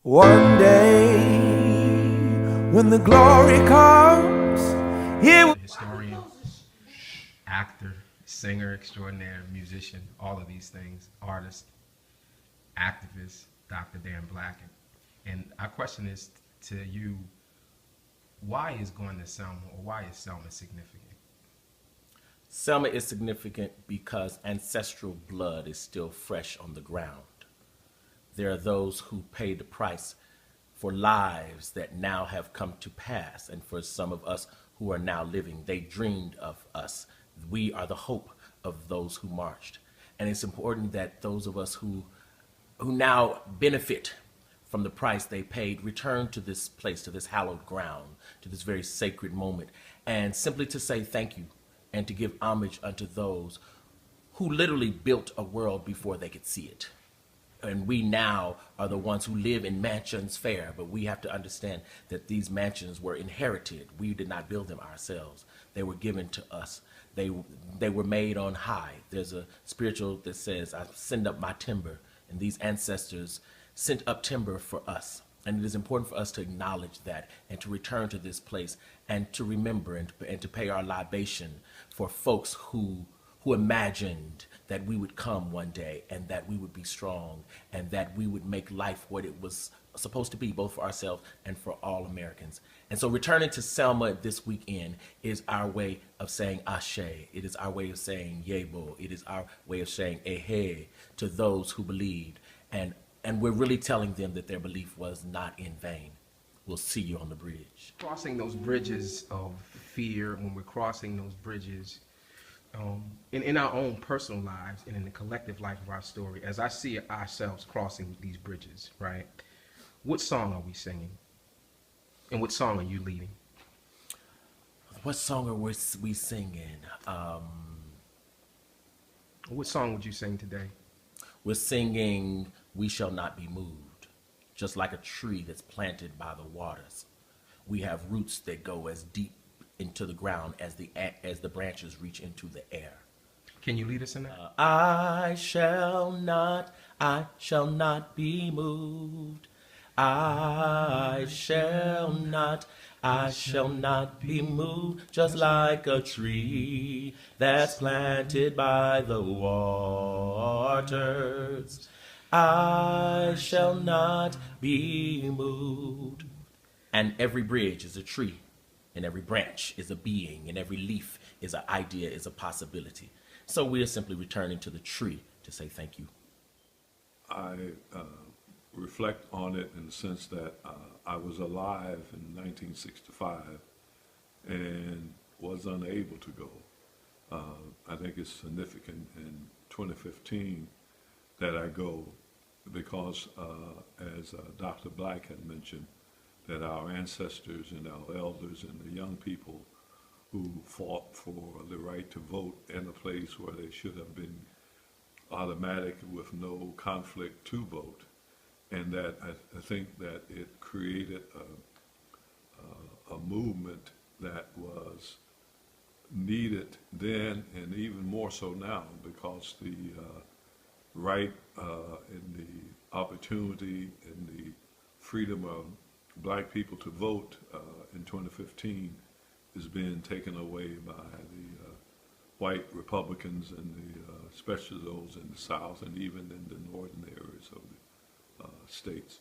One day, when the glory comes, it will. Historian, actor, singer extraordinaire, musician, all of these things, artist, activist, Dr. Dan Black. And our question is to you, why is going to Selma, or why is Selma significant? Selma is significant because ancestral blood is still fresh on the ground. There are those who paid the price for lives that now have come to pass, and for some of us who are now living, they dreamed of us. We are the hope of those who marched. And it's important that those of us who now benefit from the price they paid return to this place, to this hallowed ground, to this very sacred moment, and simply to say thank you and to give homage unto those who literally built a world before they could see it. And we now are the ones who live in mansions fair, but we have to understand that these mansions were inherited. We did not build them ourselves. They were given to us. They were made on high. There's a spiritual that says, I send up my timber, and these ancestors sent up timber for us. And it is important for us to acknowledge that and to return to this place and to remember and to pay our libation for folks who imagined that we would come one day and that we would be strong and that we would make life what it was supposed to be, both for ourselves and for all Americans. And so returning to Selma this weekend is our way of saying Ashe. It is our way of saying Yebo. It is our way of saying Ehe to those who believed. And we're really telling them that their belief was not in vain. We'll see you on the bridge. Crossing those bridges of fear, when we're crossing those bridges, in our own personal lives and in the collective life of our story, as I see ourselves crossing these bridges, right? What song are we singing? And what song are you leading? What song are we singing? What song would you sing today? We're singing We Shall Not Be Moved, just like a tree that's planted by the waters. We have roots that go as deep into the ground as the branches reach into the air. Can you lead us in that? I shall not be moved. I shall not be moved, just like a tree that's planted by the waters. I shall not be moved. And every bridge is a tree, and every branch is a being, and every leaf is an idea, is a possibility. So we are simply returning to the tree to say thank you. I reflect on it in the sense that I was alive in 1965 and was unable to go. I think it's significant in 2015 that I go because, as Dr. Black had mentioned, that our ancestors and our elders and the young people who fought for the right to vote in a place where they should have been automatic with no conflict to vote, and that I think that it created a movement that was needed then and even more so now, because the right and the opportunity and the freedom of black people to vote in 2015 is being taken away by the white Republicans and especially those in the South and even in the northern areas of the states.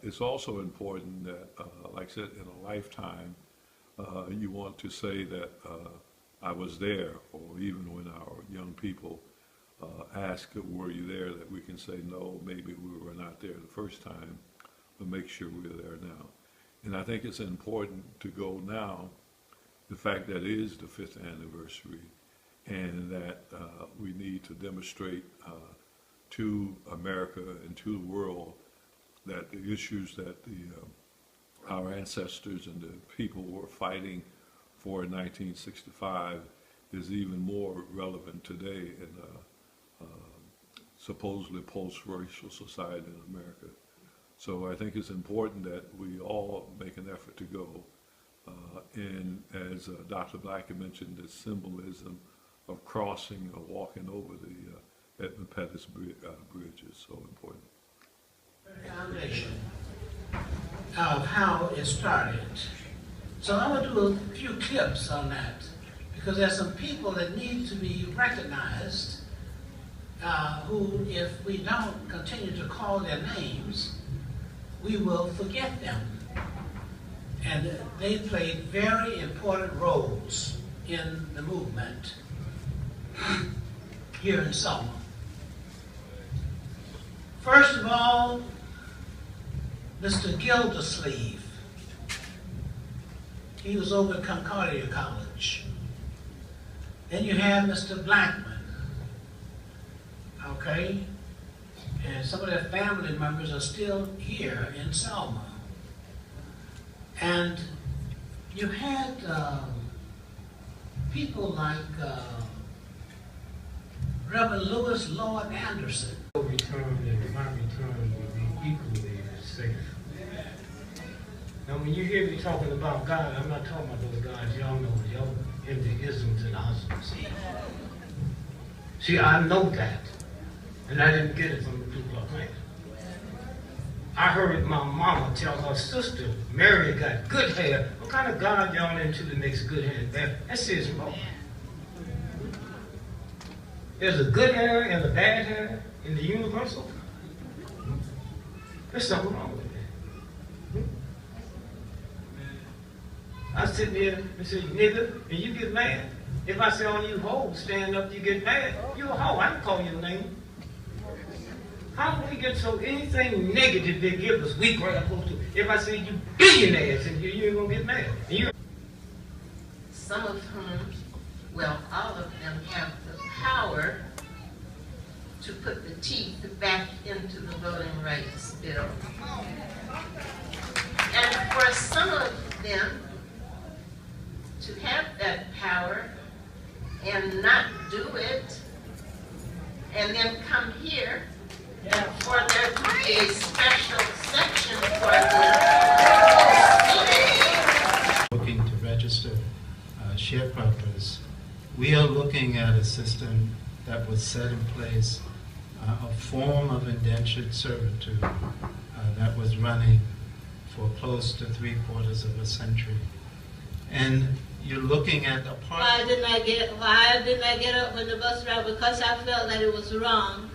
It's also important that, like I said, in a lifetime, you want to say that I was there, or even when our young people ask, were you there, that we can say, no, maybe we were not there the first time, but make sure we're there now. And I think it's important to go now, the fact that it is the 5th anniversary, and that we need to demonstrate to America and to the world that the issues that our ancestors and the people were fighting for in 1965 is even more relevant today in a supposedly post-racial society in America. So I think it's important that we all make an effort to go. And as Dr. Black had mentioned, the symbolism of crossing or walking over the Edmund Pettus Bridge is so important. Foundation. of how it started. So I will do a few clips on that because there's some people that need to be recognized who, if we don't continue to call their names, we will forget them. And they played very important roles in the movement here in Selma. First of all, Mr. Gildersleeve. He was over at Concordia College. Then you have Mr. Blackman, okay? And some of their family members are still here in Selma. And you had people like Reverend Lewis Lord Anderson. Return and my return will be equally as safe. Now when you hear me talking about God, I'm not talking about those gods y'all know, y'all in the isms and husbands. See, I know that. And I didn't get it from the people I think. I heard my mama tell her sister, Mary got good hair. What kind of God y'all into that makes good hair and bad? That says wrong. There's a good hair and a bad hair in the universal. There's something wrong with that. I sit there and say, nigga, and you get mad. If I say, oh, you hoes, stand up, you get mad. You a hoe, I can call your name. How do we get so anything negative they give us, we grab hold to? If I say you billionaires, and you ain't gonna get mad. Some of whom, well, all of them have the power to put the teeth back into the voting rights bill. And for some of them to have that power and not do it, and then come here and for there to be a special section for the looking to register sharecroppers, we are looking at a system that was set in place, a form of indentured servitude that was running for close to 3/4 of a century. And you're looking at a part. Why didn't I get up when the bus driver? Because I felt that it was wrong,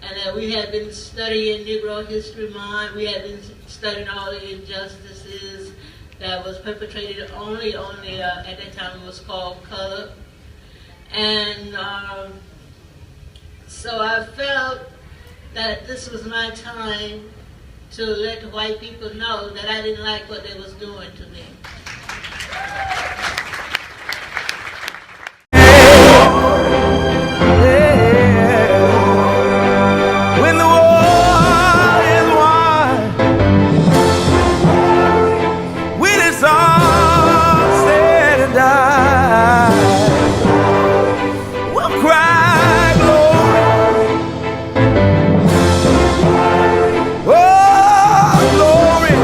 and that we had been studying Negro History Month. We had been studying all the injustices that was perpetrated only on the at that time it was called color, and so I felt that this was my time to let the white people know that I didn't like what they was doing to me. When the war is won, when it's all said and done, we'll cry glory, oh glory,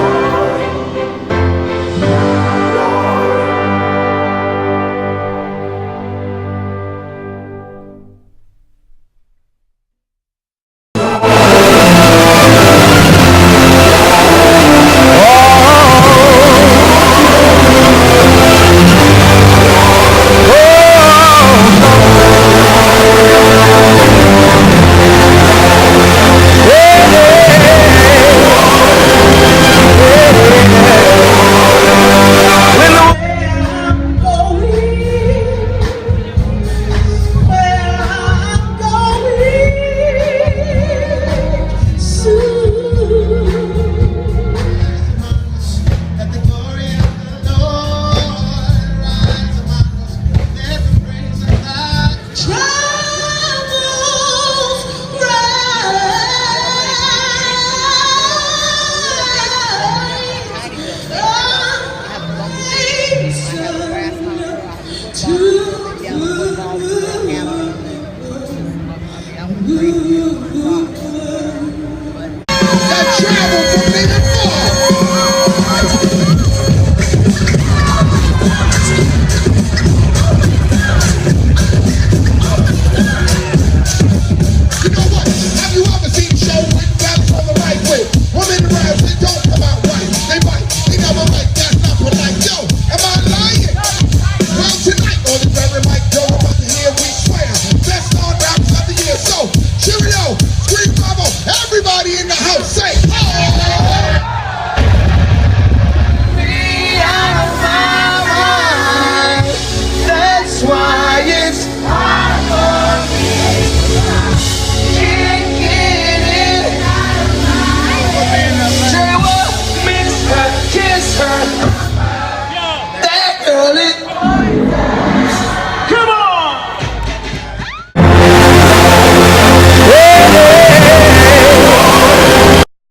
why